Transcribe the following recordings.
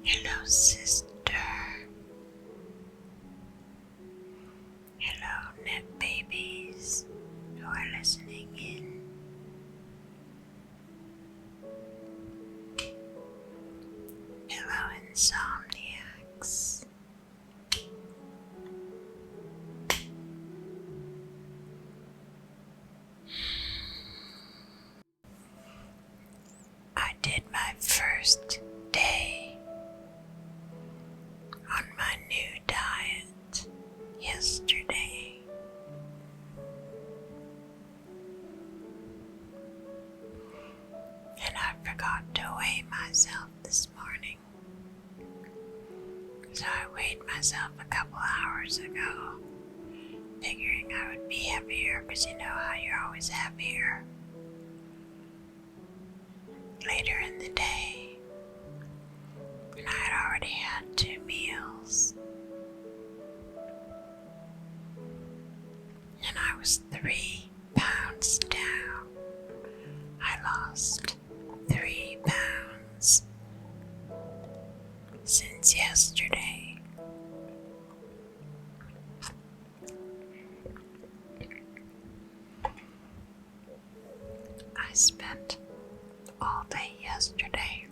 Hello, sister. Hello, net babies who are listening in. Hello, insomniacs. I did my first day on my new diet yesterday. And I forgot to weigh myself this morning. So I weighed myself a couple hours ago, figuring I would be heavier because you know how you're always heavier later in the day. And I had already had 2 meals. And I was 3 pounds down. I lost 3 pounds since yesterday. I spent all day yesterday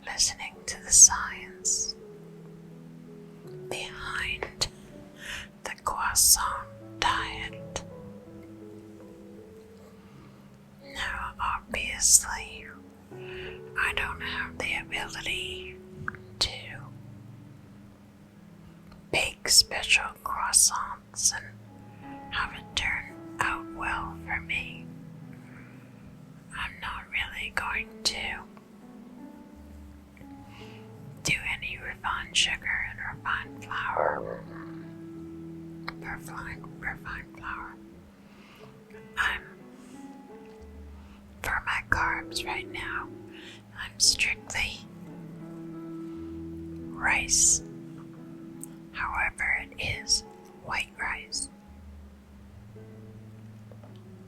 listening to the science behind the croissant diet. Now, obviously, I don't have the ability to bake special croissants and have it turn out well for me. I'm not really going to do any refined sugar and refined flour. Refined flour. For my carbs right now, I'm strictly rice. However, it is white rice.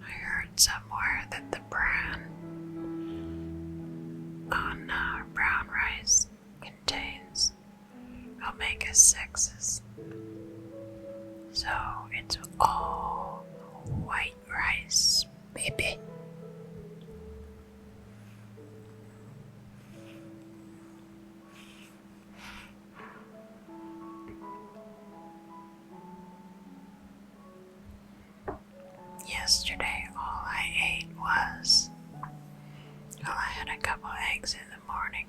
I heard somewhere that the bran on brown rice contains omega-6s. So it's all white rice, baby. Yesterday, all I ate was, I had a couple eggs in the morning,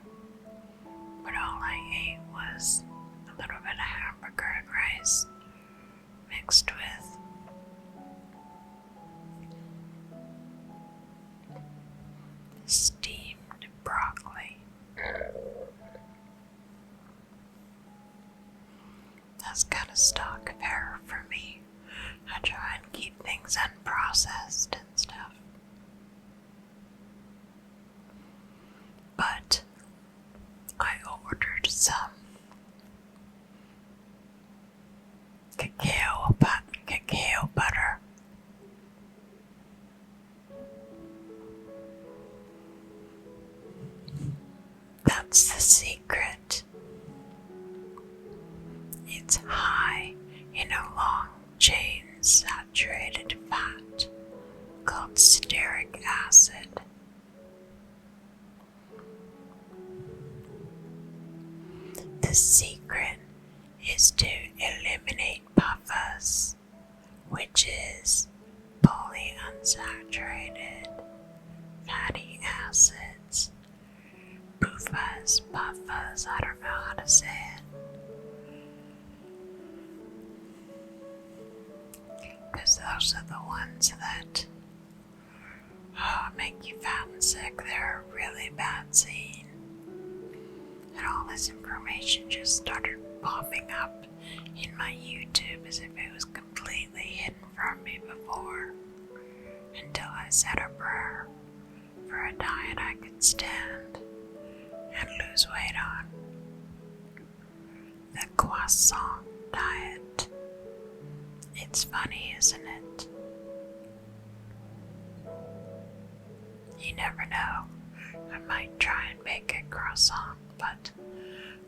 but all I ate was a little bit of hamburger and rice mixed with steamed broccoli. That's kind of stock fare for me. I try and keep things unprocessed and stuff. But I ordered some cacao butter. That's the secret. It's high in a long chain saturated fat called stearic acid. The secret is to eliminate PUFAs, which is polyunsaturated fatty acids. PUFAs, I don't know how to say it. Because those are the ones that make you fat and sick. They're a really bad scene. And all this information just started popping up in my YouTube as if it was completely hidden from me before, until I said a prayer for a diet I could stand and lose weight on. The croissant diet. It's funny, isn't it? You never know. I might try and bake a croissant but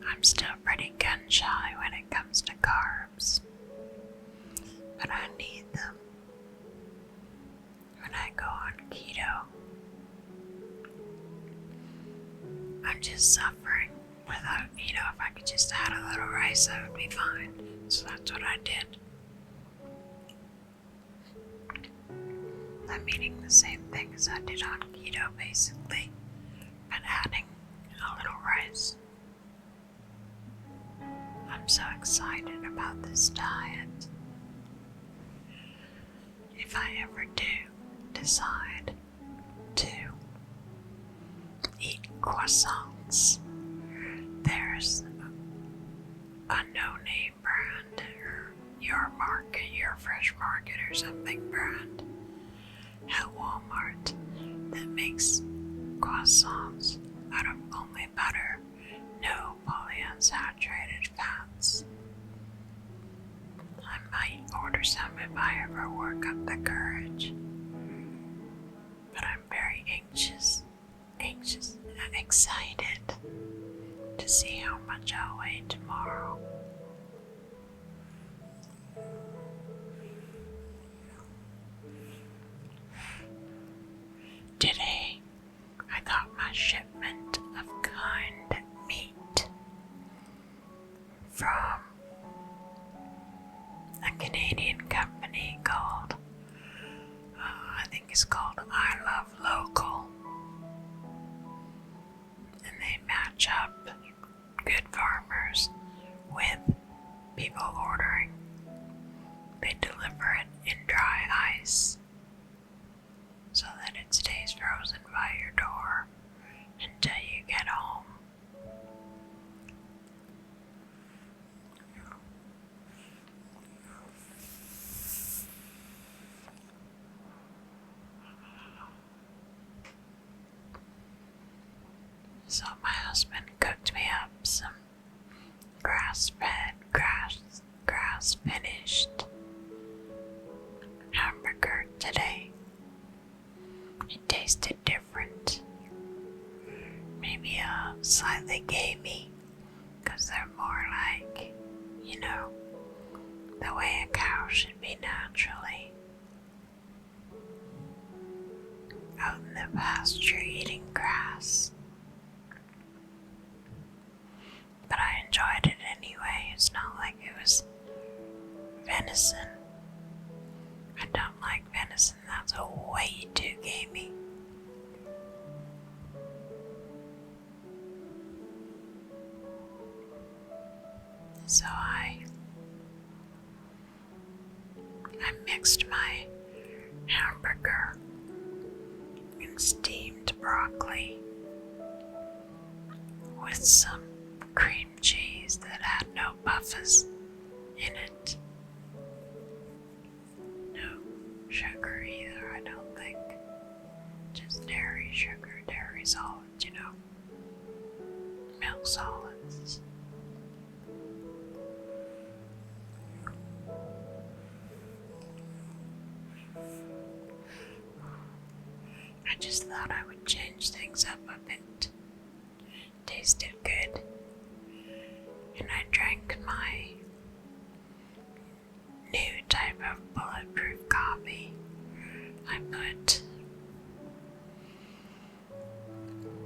I'm still pretty gun shy when it comes to carbs. But I need them when I go on keto. I'm just suffering without, if I could just add a little rice, I would be fine. So that's what I did. I'm eating the same thing as I did on keto, basically, but adding a little rice. I'm so excited about this diet. If I ever do decide to eat croissants, there's a no-name brand or your market, your fresh market or something brand at Walmart that makes croissants out of only butter, no polyunsaturated fats. I might order some if I ever work up the courage, but I'm very anxious and excited to see how much I'll weigh tomorrow. Today, I got my shipment of canned meat from a Canadian company called, I think it's called I Love Local. And they match up good farmers with people ordering. They deliver it in dry ice so that it stays frozen by your door until you get home. So my husband cooked me up some grass-fed, grass-finished hamburger today. It tasted different. Maybe slightly gamey, because they're more like, the way a cow should be naturally. Out in the pasture eating grass. But I enjoyed it anyway. It's not like it was venison. I don't like venison. That's way too gamey. So I mixed my hamburger and steamed broccoli with some cream cheese that had no buffers in it. No sugar either, I don't think. Just dairy sugar, dairy solids, milk solids. I just thought I would change things up a bit. Tasted good. And I drank my new type of bulletproof coffee. I put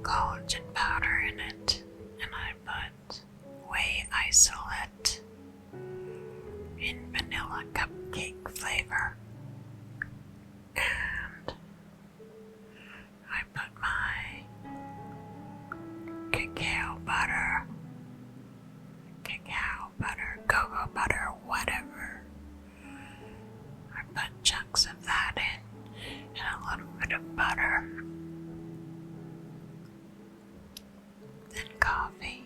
collagen powder in it, and I put whey isolate in vanilla cupcake flavor. And I put my cacao butter, cocoa butter, whatever. I put chunks of that in and a little bit of butter. Then coffee.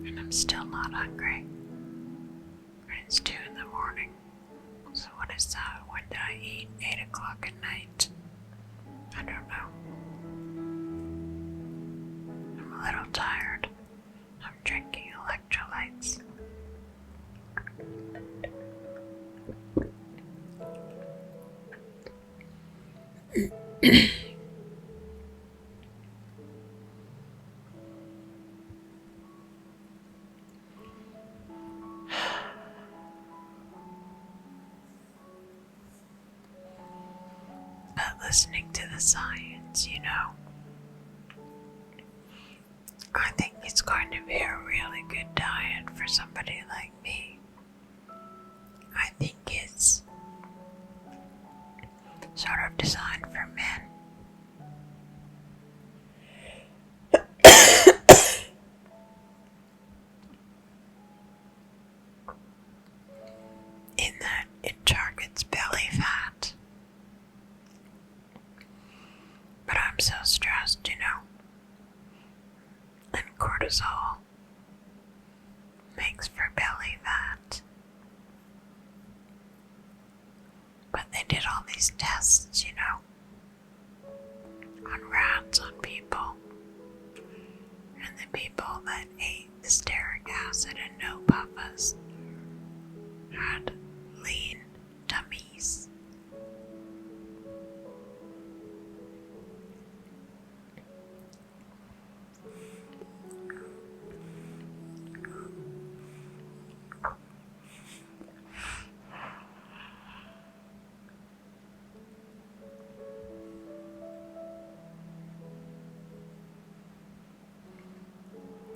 And I'm still not hungry. And it's 2 in the morning. So what is that? When did I eat? 8 o'clock at night? I don't know. I'm a little tired. I'm drinking electrolytes. But listening to the science, I think it's going to be a really good diet for somebody like me. I think it's sort of designed for men. In that it targets belly fat. But I'm so stressed, and cortisol makes for belly fat. But they did all these tests, on rats, on people. And the people that ate the stearic acid and no papas had lean tummies.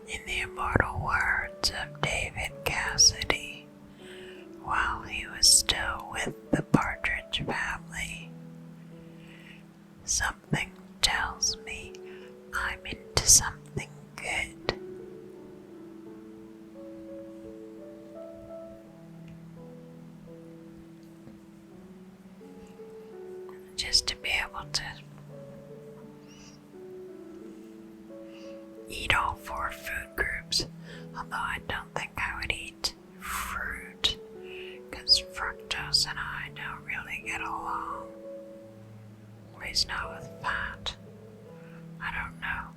In the immortal words of David Cassidy, while he was still with the Partridge Family, something tells me I'm into something good. Just to be able to eat all 4 food groups, although I don't think I would eat fruit, because fructose and I don't really get along. At least not with fat. I don't know.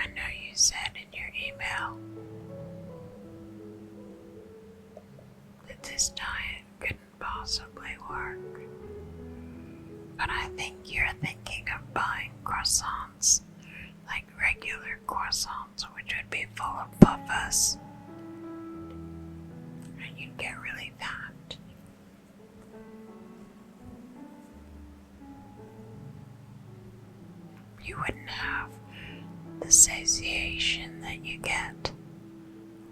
I know you said in your email that this diet couldn't possibly work. But I think you're thinking of buying croissants, like regular croissants, which would be full of puffas. And you'd get really fat. You wouldn't have the satiation that you get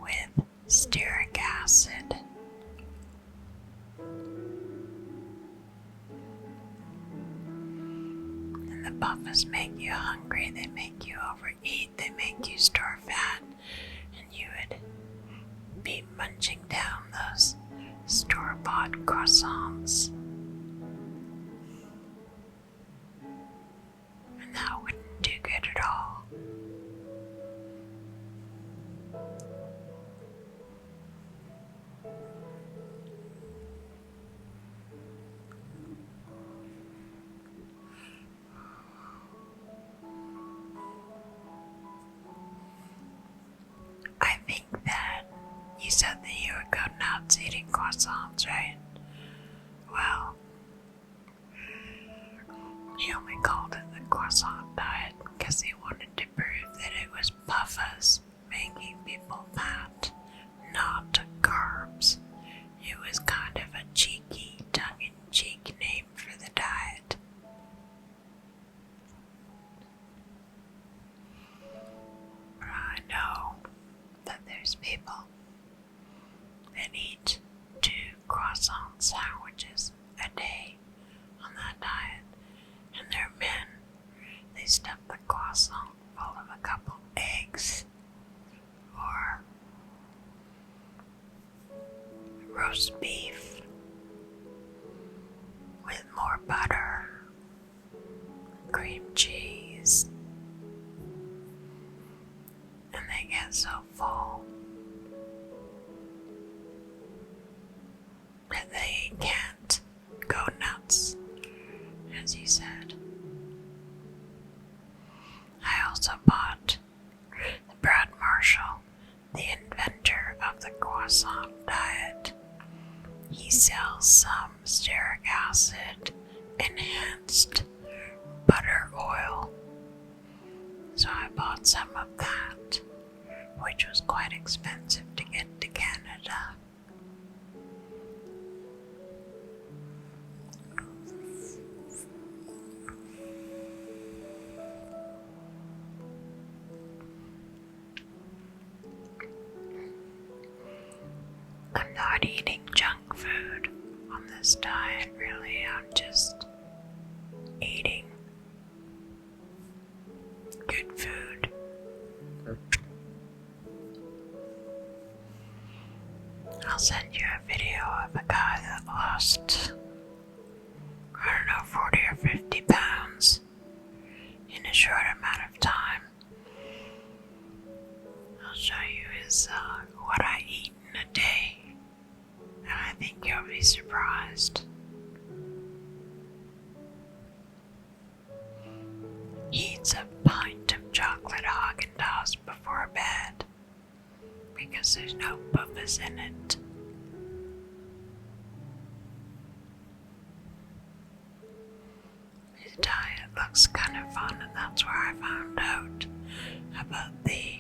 with stearic acid. And the puffas make you hungry, they make you overeat, they make you store fat, and you would be munching down those store-bought croissants. And that wouldn't do good at all. I think that you said that you would go nuts eating croissants, right? Well, he only called it the croissant diet because he wanted to prove that it was puffas making people fat, not carbs. It was kind of a cheeky, tongue-in-cheek name for the diet. But I know that there's people that eat 2 croissants he sells some stearic acid enhanced butter oil. So I bought some of that, which was quite expensive to get to Canada. I'm not eating junk food on this diet, really. I'm just eating good food. I'll send you a video of a guy that lost, 40 or 50 pounds in a short amount of time. I'll show you what I eat in a day, and I think you'll be surprised. He eats a pint of chocolate Haagen-Dazs before bed because there's no puffers in it. His diet looks kind of fun, and that's where I found out about the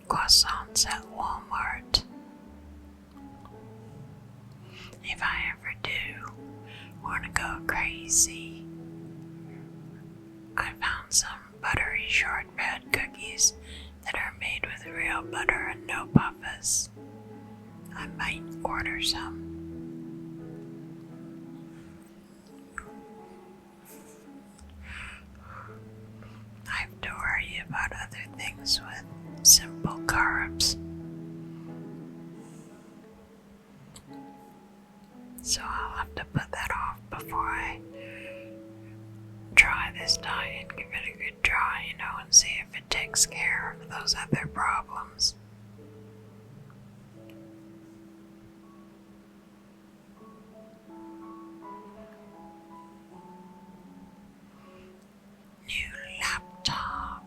croissants at Walmart. If I ever do want to go crazy, I found some buttery shortbread cookies that are made with real butter and no puffers. I might order some. I have to worry about other things with simple carbs. So I'll have to put that off before I try this diet, give it a good try, and see if it takes care of those other problems. New laptop.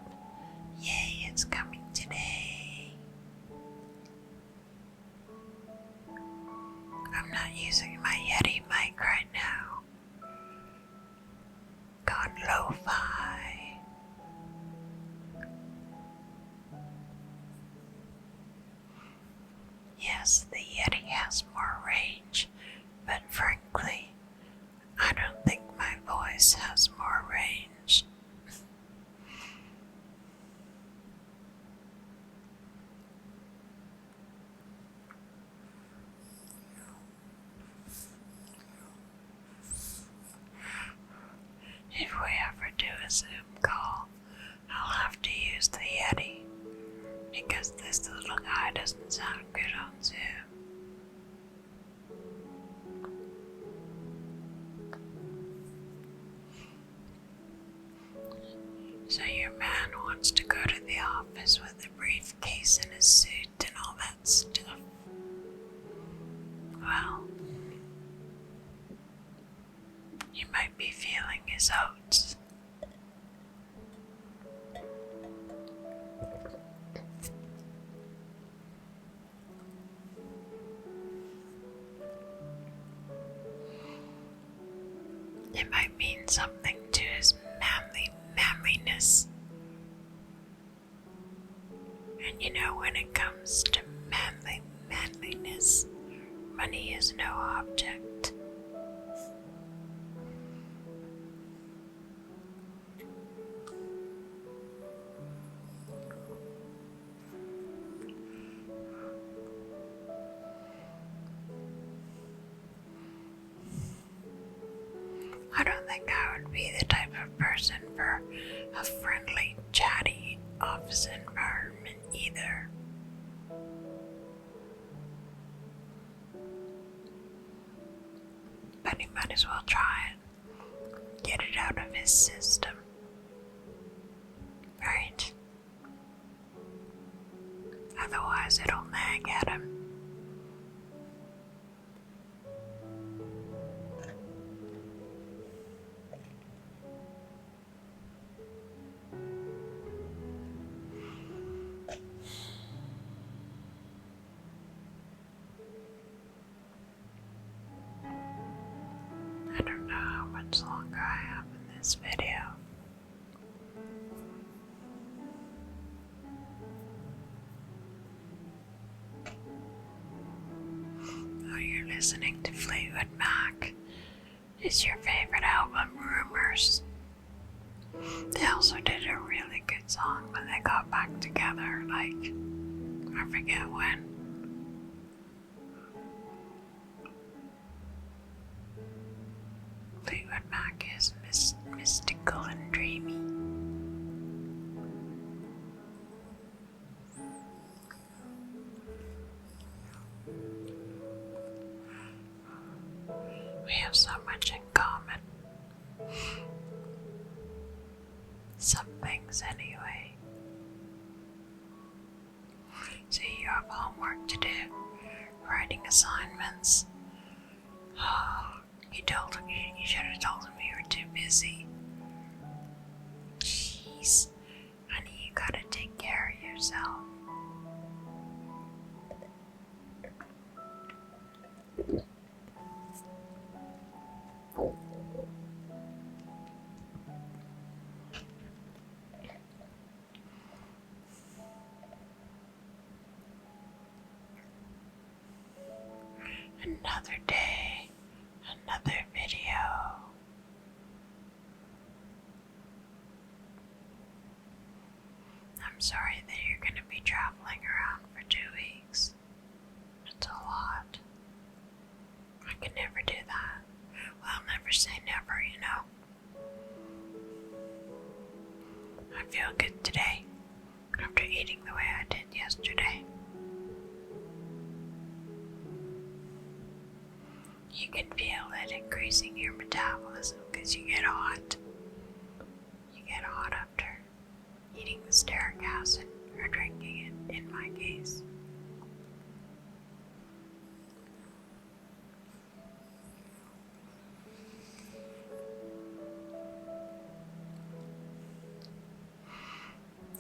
Yay, it's coming today. I'm not using my Yeti mic right now. Gone lo-fi. Yes, the Yeti has more range, but frankly, I don't think my voice has more range. If we ever do a Zoom call, I'll have to use the Yeti, because this little guy doesn't sound good on Zoom. So your man wants to go to the office with a briefcase and a suit and all that stuff. Well, you might be feeling his oats. It might mean something to his manliness. And when it comes to manliness, money is no object. I don't think I would be the type of person for a friendly, chatty office environment either. But he might as well try it. Get it out of his system. Right? Otherwise it'll nag at him. much longer I have in this video. Oh, you're listening to Fleetwood Mac. Is your favorite album Rumors? They also did a really good song when they got back together, like, I forget when. Fleetwood Mac is mystical and dreamy. We have so much in common. Some things, anyway. So you have homework to do, writing assignments. Oh, you should have told him you were too busy. Jeez, honey, you gotta take care of yourself. Another day, another video. I'm sorry that you're going to be traveling around for 2 weeks. It's a lot. I could never do that. Well, never say never, you know. I feel good today, after eating the way I did yesterday. You can feel it increasing your metabolism because you get hot. You get hot after eating the stearic acid or drinking it, in my case.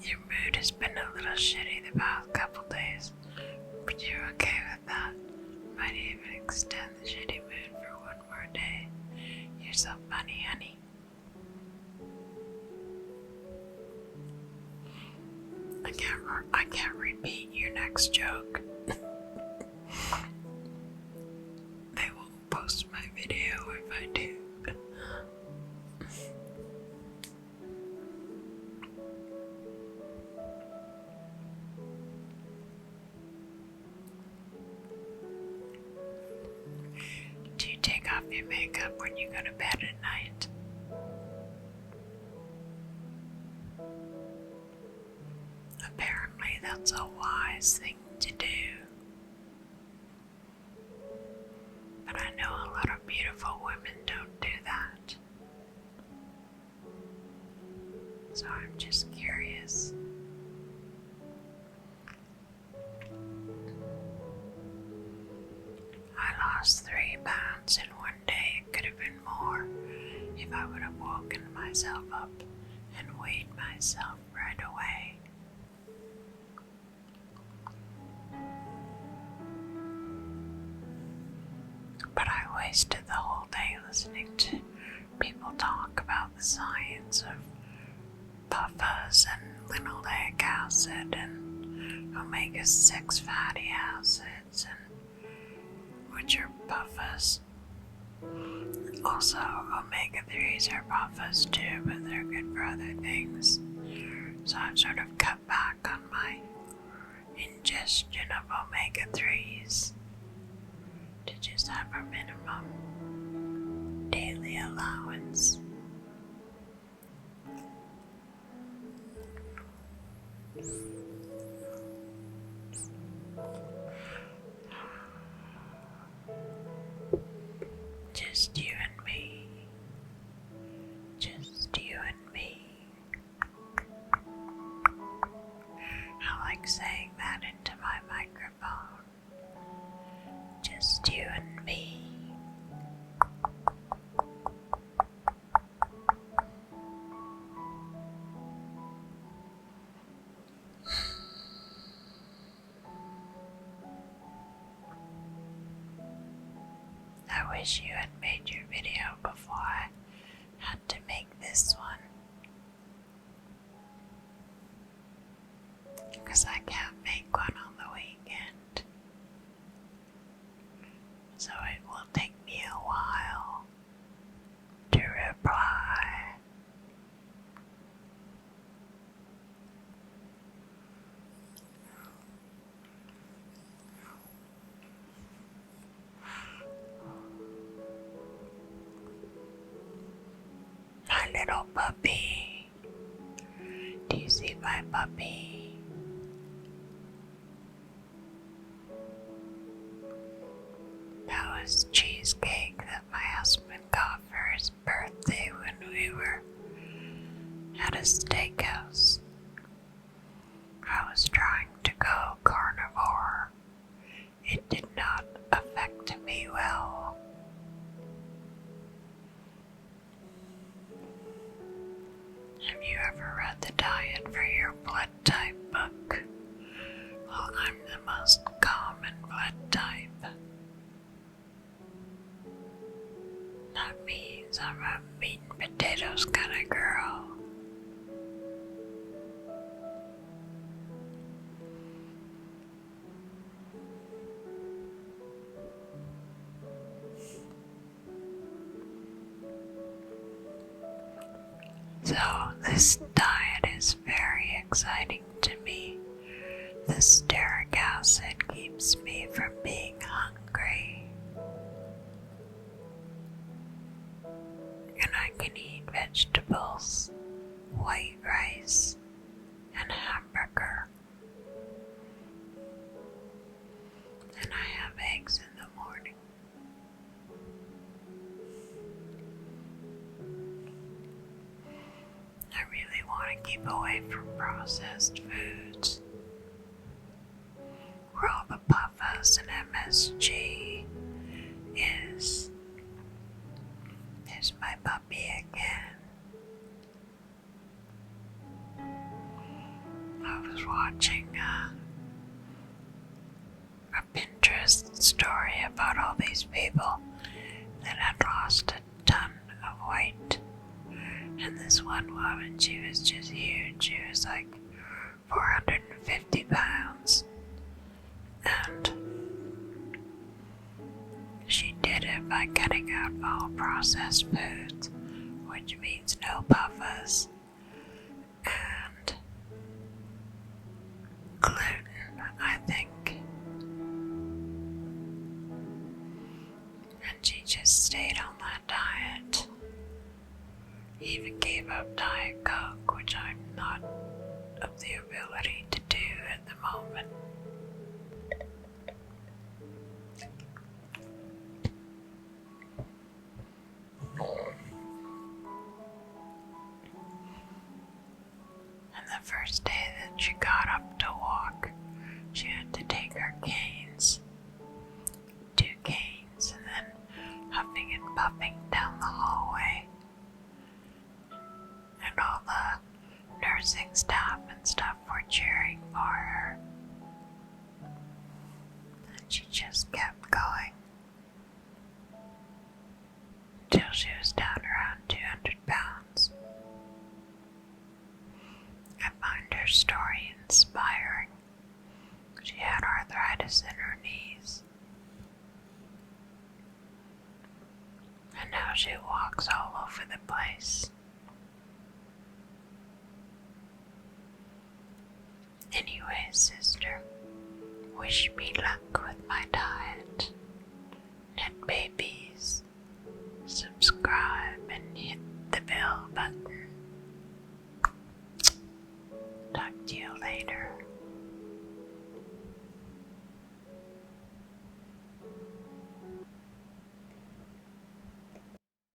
Your mood has been a little shitty the past couple days, but you're okay with that. Might even extend the shitty mood for one more day. You're so funny, honey. I can't repeat your next joke. They won't post my video if I do. Do you take off your makeup when you go to bed at night? Apparently that's a wise thing to do. But I know a lot of beautiful women don't do that. So I'm just curious. I lost 3 pounds in one day. It could have been more if I would have woken myself up and weighed myself right away. But I wasted the whole day listening to people talk about the science of PUFAs and linoleic acid and omega-6 fatty acids, and which are PUFAs. Also, omega-3s are PUFAs too, but they're good for other things. So I've sort of cut back on my ingestion of omega-3s to just have a minimum daily allowance. Just you and me. Just you and me. I like saying that into my microphone. Just you and me. I wish you had made your video before I had to make this one because I can't make one on the weekend, so it will take me a while to reply. My little puppy. Do you see my puppy? That was cheesecake that my husband got for his birthday when we were at a steakhouse. I was trying to go carnivore. It did not affect me well. Have you ever read the Diet for Your Blood Type book? Well, I'm the most common blood type. That means I'm a meat and potatoes kind of girl. So this diet is very exciting to me. The stearic acid keeps me from being hungry. And I can eat vegetables, white rice, and hamburger. And I have eggs in the morning. I really want to keep away from processed foods, where all the puffas and MSG is. There's my puppy again. I was watching a Pinterest story about all these people that had lost a ton of weight. And this one woman, she was just huge. She was like 450 pounds. And she did it by cutting out all processed foods, which means no puffas and gluten, I think. And she just stayed on that diet. Even gave up Diet Coke, which I'm not of the ability to do at the moment. And the first day that she got up to walk, she had to take her canes, 2 canes, and then huffing and puffing down the hallway. And all the nursing staff and stuff were cheering for her. And she just kept going until she was down around 200 pounds. I find her story inspiring. She had arthritis in her knees. And now she walks all over the place. Anyway, sister, wish me luck with my diet. And baby,